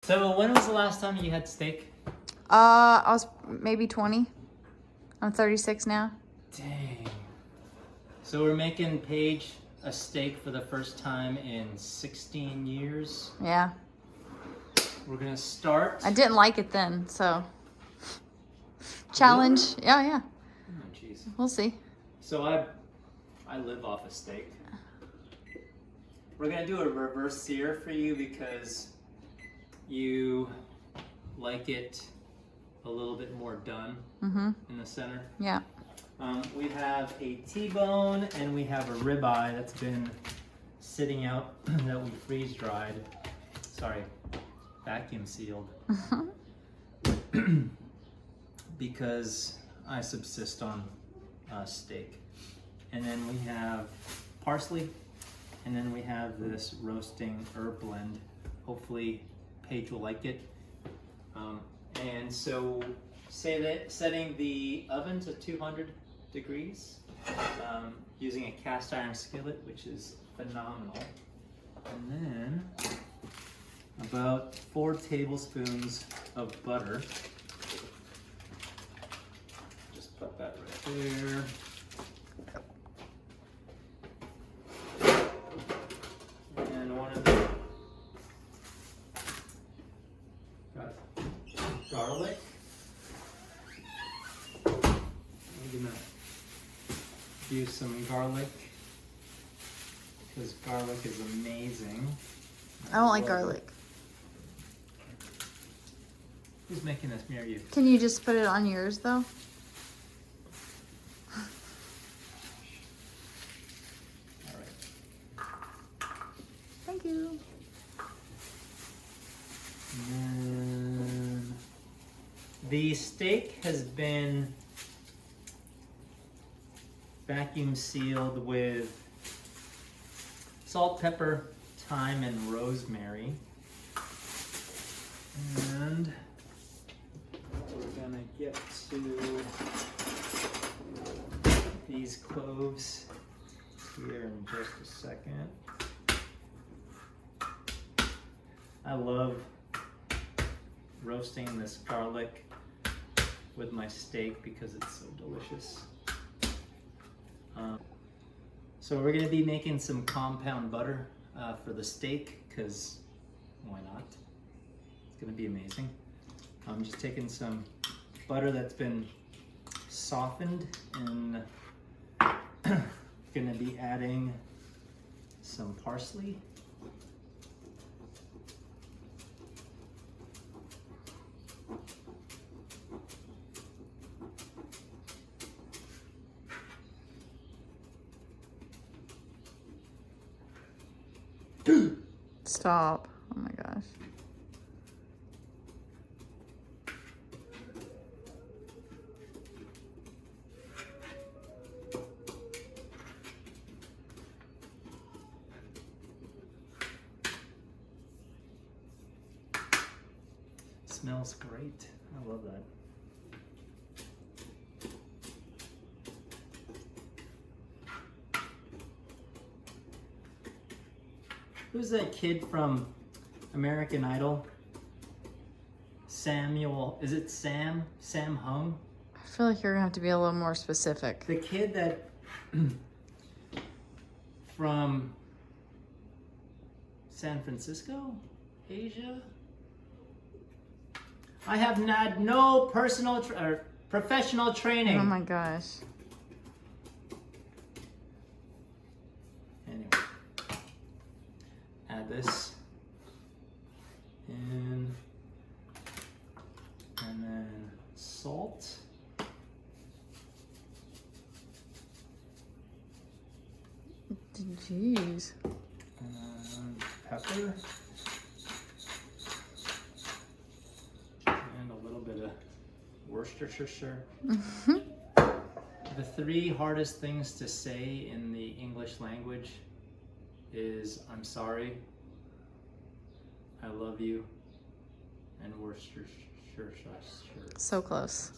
So when was the last time you had steak? I was maybe 20. I'm 36 now. Dang. So we're making Paige a steak for the first time in 16 years. Yeah. We're gonna start. I didn't like it then, so. Challenge. Really? Yeah. Oh, jeez. We'll see. So I live off a steak. We're gonna do a reverse sear for you because you like it a little bit more done in the center. Yeah. We have a T-bone and we have a ribeye that's been sitting out that we freeze dried. Sorry, vacuum sealed. Because I subsist on steak. And then we have parsley, and then we have this roasting herb blend. Hopefully Paige will like it. And so setting the oven to 200 degrees using a cast iron skillet, which is phenomenal. And then about 4 tablespoons of butter. Just put that right there. And one of the got garlic. I'm gonna do some garlic because garlic is amazing. I don't like garlic. Who's making this near you? Can you just put it on yours, though? All right. Thank you. And then the steak has been vacuum sealed with salt, pepper, thyme, and rosemary. And we're gonna get to these cloves here in just a second. I love roasting this garlic with my steak because it's so delicious. So we're gonna be making some compound butter for the steak because why not? It's gonna be amazing. I'm just taking some butter that's been softened and gonna be adding some parsley. Stop. Oh my gosh. Smells great. I love that. Who's that kid from American Idol? Samuel, is it Sam? Sam Hung? I feel like you're gonna have to be a little more specific. The kid that from San Francisco, Asia? I have had no personal or professional training. Oh my gosh. Anyway, add this in, and then salt. Jeez. And pepper. And a little bit of Worcestershire. The 3 hardest things to say in the English language is I'm sorry, I love you, and Worcestershire. So close.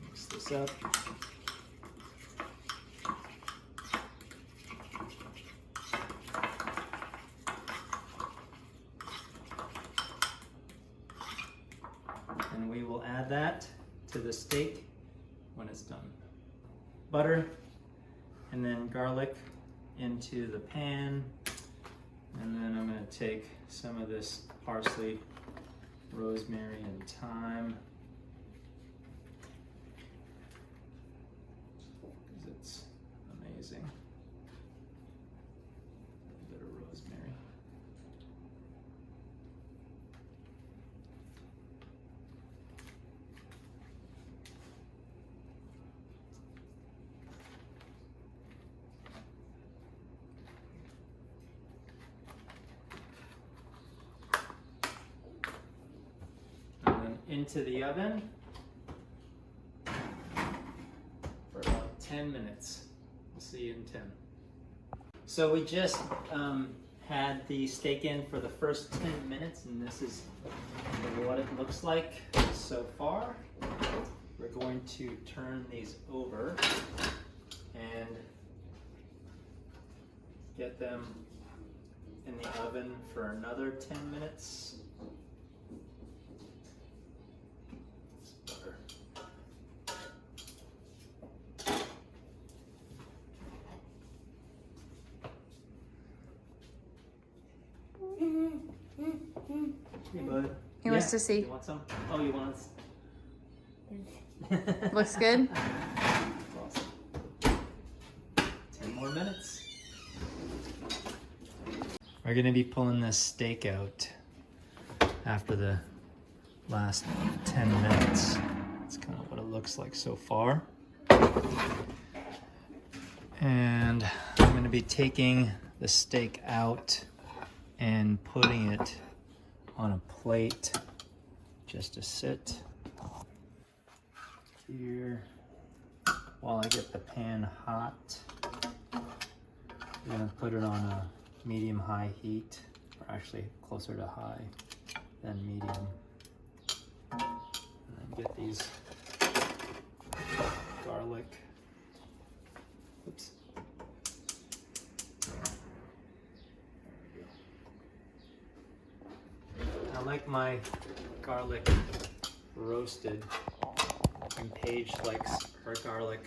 Mix this up. And we will add that to the steak when it's done. Butter, and then garlic into the pan. And then I'm going to take some of this parsley, rosemary, and thyme. Because it's amazing. A bit of rosemary. Into the oven for about 10 minutes. We'll see you in 10. So we just had the steak in for the first 10 minutes, and this is what it looks like so far. We're going to turn these over and get them in the oven for another 10 minutes. Hey, bud. He wants to see. You want some? Oh, you want Looks good. Awesome. 10 more minutes. We're gonna be pulling this steak out after the last 10 minutes. That's kind of what it looks like so far. And I'm gonna be taking the steak out and putting it on a plate just to sit here while I get the pan hot. I'm gonna put it on a medium-high heat, or actually closer to high than medium. And then get these garlic. Oops. I like my garlic roasted, and Paige likes her garlic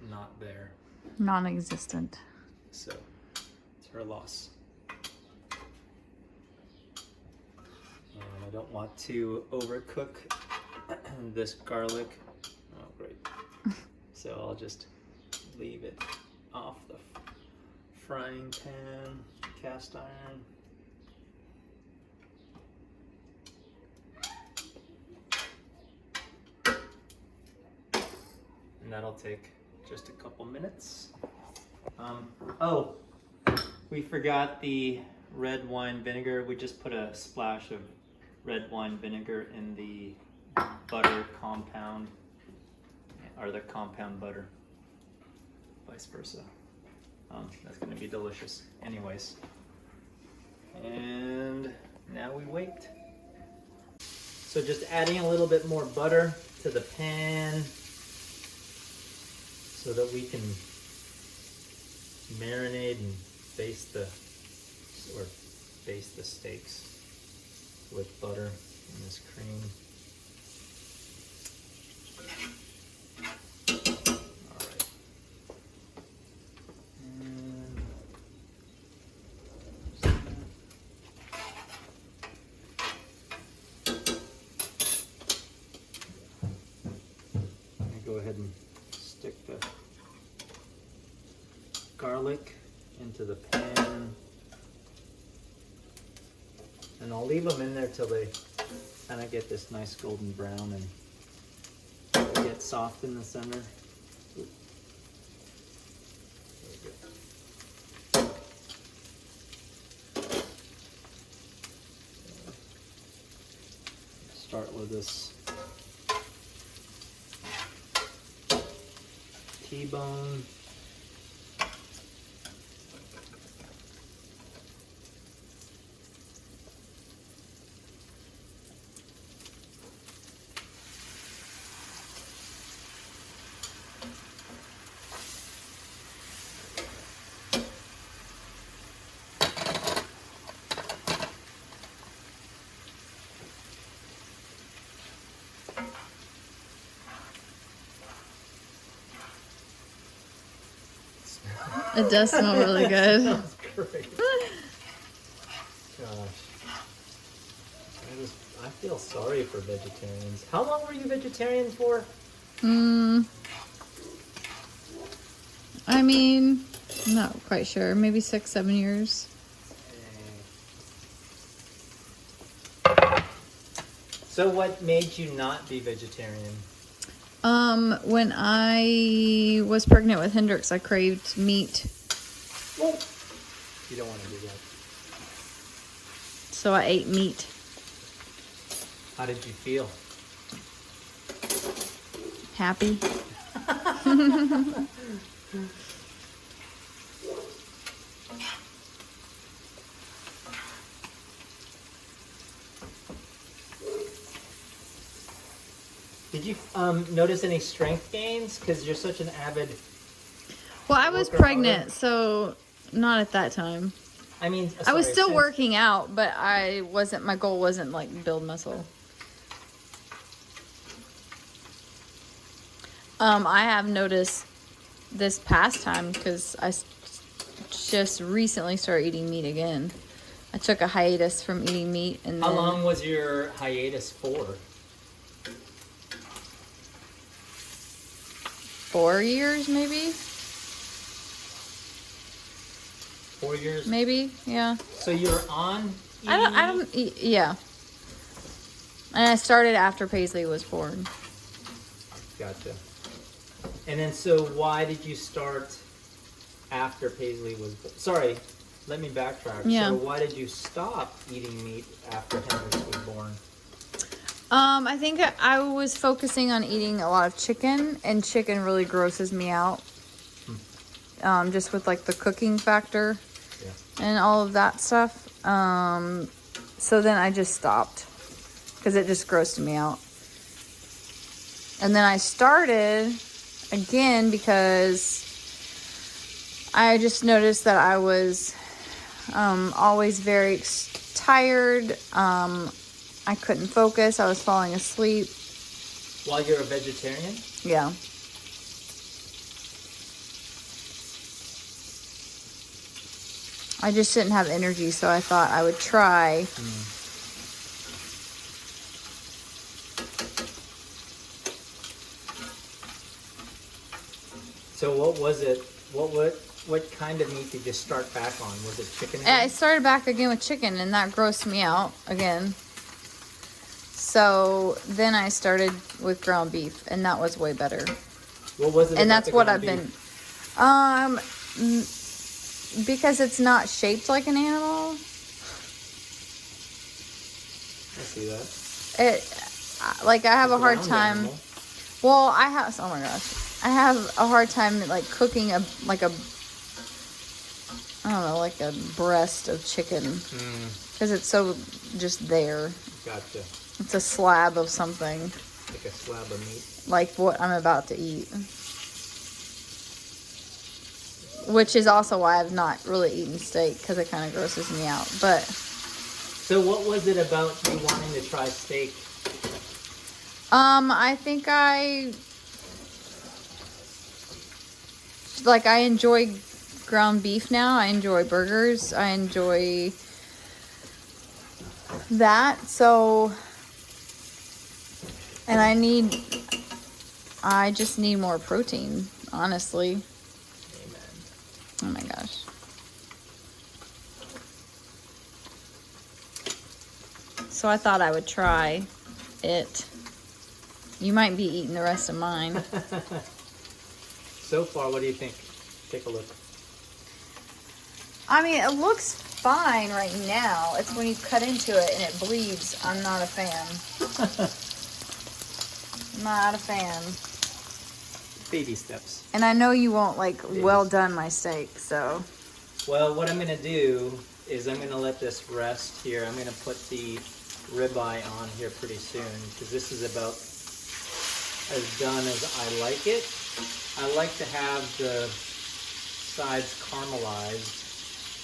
not there. Non-existent. So it's her loss. And I don't want to overcook this garlic. Oh, great. So I'll just leave it off the frying pan, cast iron. And that'll take just a couple minutes. Oh, we forgot the red wine vinegar. We just put a splash of red wine vinegar in the butter compound, or the compound butter, vice versa. That's gonna be delicious anyways. And now we wait. So just adding a little bit more butter to the pan so that we can marinate and baste the steaks with butter and this cream. All right. I'm gonna go ahead and stick the garlic into the pan, and I'll leave them in there till they kind of get this nice golden brown and get soft in the center. There we go. Start with this T-bone. It does smell really good. Smells great. Gosh. I feel sorry for vegetarians. How long were you vegetarian for? I mean, I'm not quite sure. Maybe 6-7 years. So what made you not be vegetarian? When I was pregnant with Hendrix, I craved meat. Well, you don't want to do that. So I ate meat. How did you feel? Happy. Did you notice any strength gains? Because you're such an avid... Well, I was pregnant, so not at that time. I mean, I was still working out, but my goal wasn't like build muscle. I have noticed this past time because I just recently started eating meat again. I took a hiatus from eating meat, and How then long was your hiatus for? 4 years, maybe. 4 years? Maybe, yeah. So you're on eating I don't meat? eat, yeah. And I started after Paisley was born. Gotcha. And then, so why did you start after Paisley was born? Sorry, let me backtrack. Yeah. So why did you stop eating meat after Hendrix was born? I think I was focusing on eating a lot of chicken, and chicken really grosses me out. Just with like the cooking factor and all of that stuff. So then I just stopped because it just grossed me out. And then I started again because I just noticed that I was always very tired. I couldn't focus. I was falling asleep. While you're a vegetarian? Yeah. I just didn't have energy, so I thought I would try. So what was it? What kind of meat did you start back on? Was it chicken I again? started back again with chicken, and that grossed me out again. So then I started with ground beef, and that was way better. What was it? And about that's the what ground I've beef? been. Because it's not shaped like an animal. I see that. I have a hard Ground time. animal. Well, oh my gosh. I have a hard time like cooking a breast of chicken. Because it's so just there. Gotcha. It's a slab of something. Like a slab of meat. Like what I'm about to eat. Which is also why I've not really eaten steak, because it kind of grosses me out. But so what was it about you wanting to try steak? I think I enjoy ground beef now. I enjoy burgers. I enjoy that. So, and I just need more protein, honestly. Oh my gosh. So I thought I would try it. You might be eating the rest of mine. So far, what do you think? Take a look. I mean, it looks fine right now. It's when you cut into it and it bleeds. I'm not a fan. Not a fan. Baby steps. And I know you won't like well done my steak, so. Well, what I'm going to do is I'm going to let this rest here. I'm going to put the ribeye on here pretty soon because this is about as done as I like it. I like to have the sides caramelized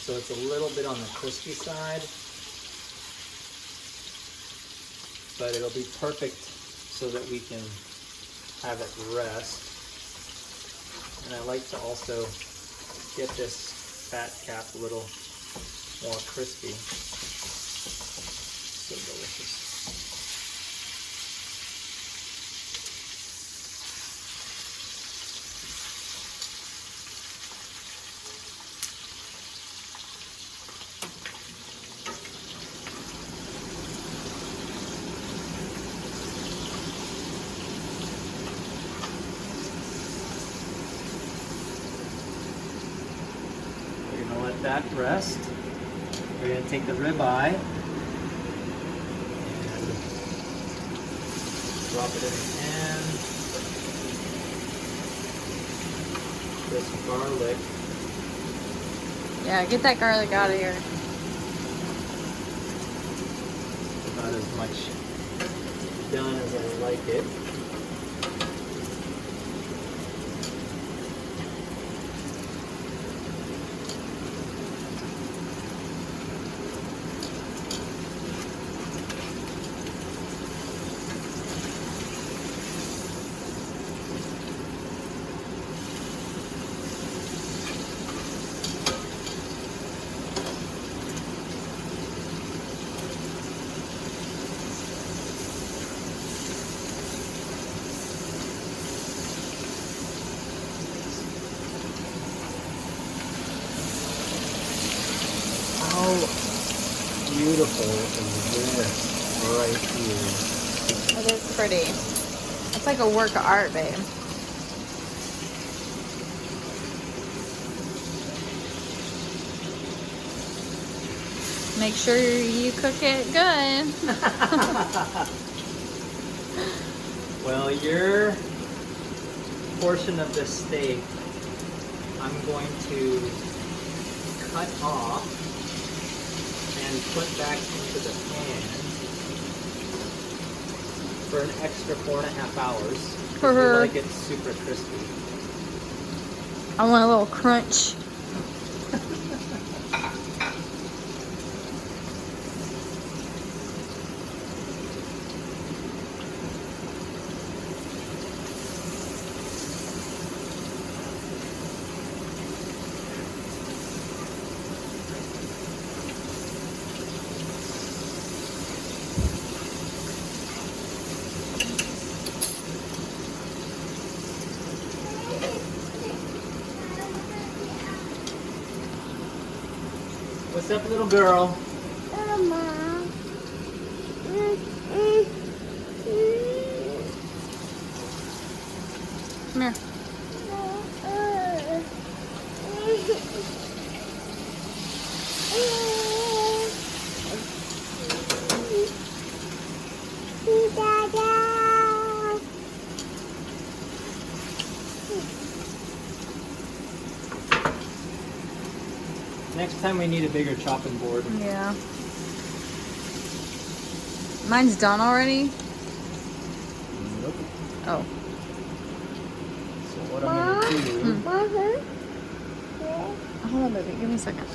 so it's a little bit on the crispy side, but it'll be perfect so that we can have it rest. And I like to also get this fat cap a little more crispy. So delicious. We're gonna let that rest. We're gonna take the ribeye and drop it in the pan. This garlic. Yeah, get that garlic out of here. About as much done as I like it. How beautiful is this right here? It is pretty. It's like a work of art, babe. Make sure you cook it good. Well, your portion of this steak, I'm going to cut off and put back into the pan for an extra 4.5 hours. For We her. like it super crispy. I want a little crunch. What's up, little girl? Come here. Next time we need a bigger chopping board. Yeah. Mine's done already? Nope. Oh. So what I'm gonna do, Hold on, baby. Give me a second.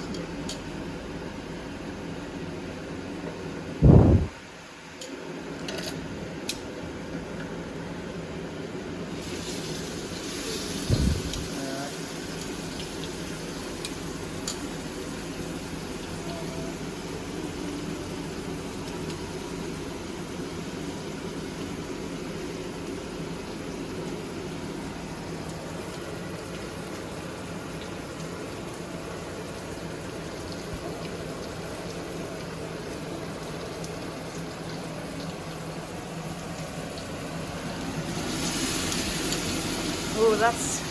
Oh, that's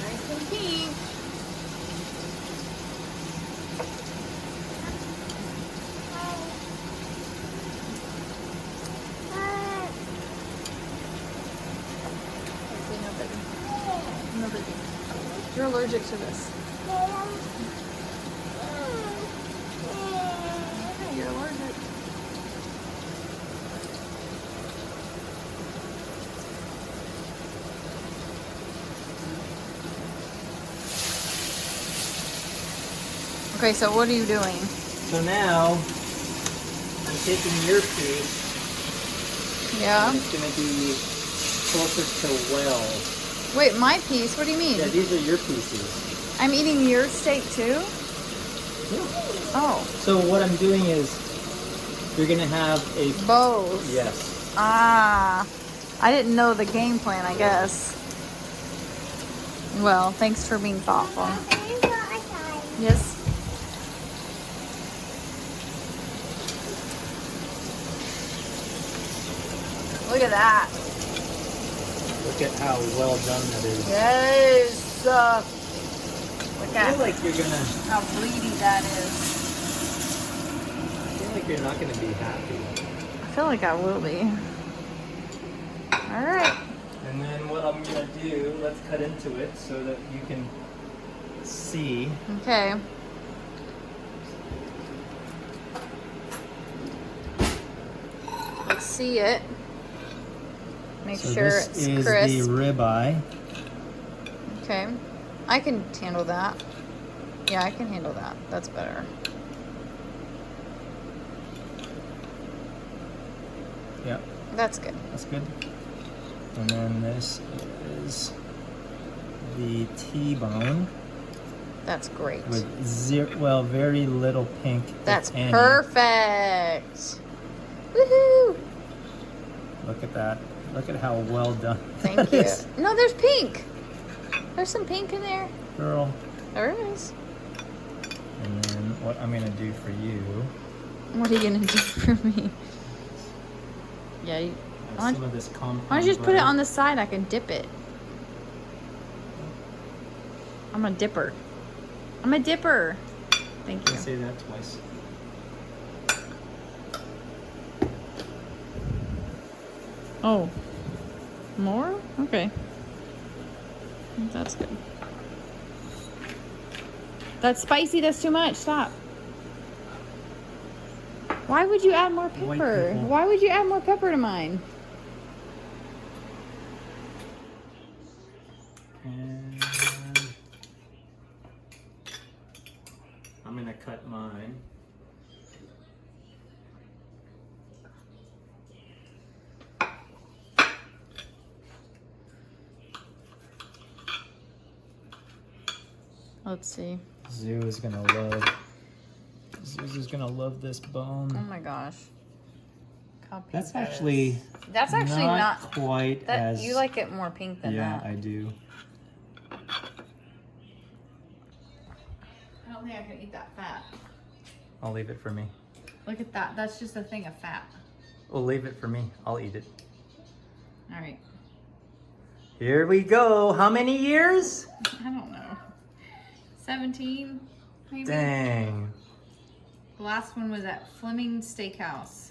nice and pink. Okay, no, baby. No, baby. You're allergic to this. Yeah, you're allergic. Okay, so what are you doing? so now I'm taking your piece. Yeah? And it's gonna be closer to well. Wait, my piece? What do you mean? Yeah, these are your pieces. I'm eating your steak too? Yeah. Oh. So what I'm doing is, you're gonna have a... Both. Yes. Ah. I didn't know the game plan, I guess. Well, thanks for being thoughtful. Yes. Look at that. Look at how well done that is. Yes. Look I at feel like you're gonna... how bleedy that is. I feel like you're not gonna be happy. I feel like I will be. All right. And then what I'm gonna do, let's cut into it so that you can see. Okay. Let's see it. Make So sure this it's is crisp. the ribeye. Okay. I can handle that. Yeah, I can handle that. That's better. Yep, That's good. that's good. And then this is the T-bone That's great. with very little pink. That's if any. perfect. Woohoo! Look at that. Look at how well done. Thank that you. is. No, there's pink. There's some pink in there. Girl. There is. And then what I'm gonna do for you. What are you gonna do for me? Yeah. Have some of this compound Why don't you just put it butter. on the side? I can dip it. I'm a dipper. I'm a dipper. Thank You you. can say that twice. Oh. More? Okay. That's good. That's spicy. That's too much. Stop. Why would you add more White pepper? people. Why would you add more pepper to mine? And I'm gonna cut mine. Let's see. Zoo is gonna love this bone. Oh my gosh. Look how pink That's that actually is. That's actually not quite that. as You like it more pink than yeah, that. I do. I don't think I can eat that fat. I'll leave it for me. Look at that. That's just a thing of fat. Well, leave it for me. I'll eat it. All right. Here we go. How many years? I don't know. 17, maybe. Dang. The last one was at Fleming Steakhouse.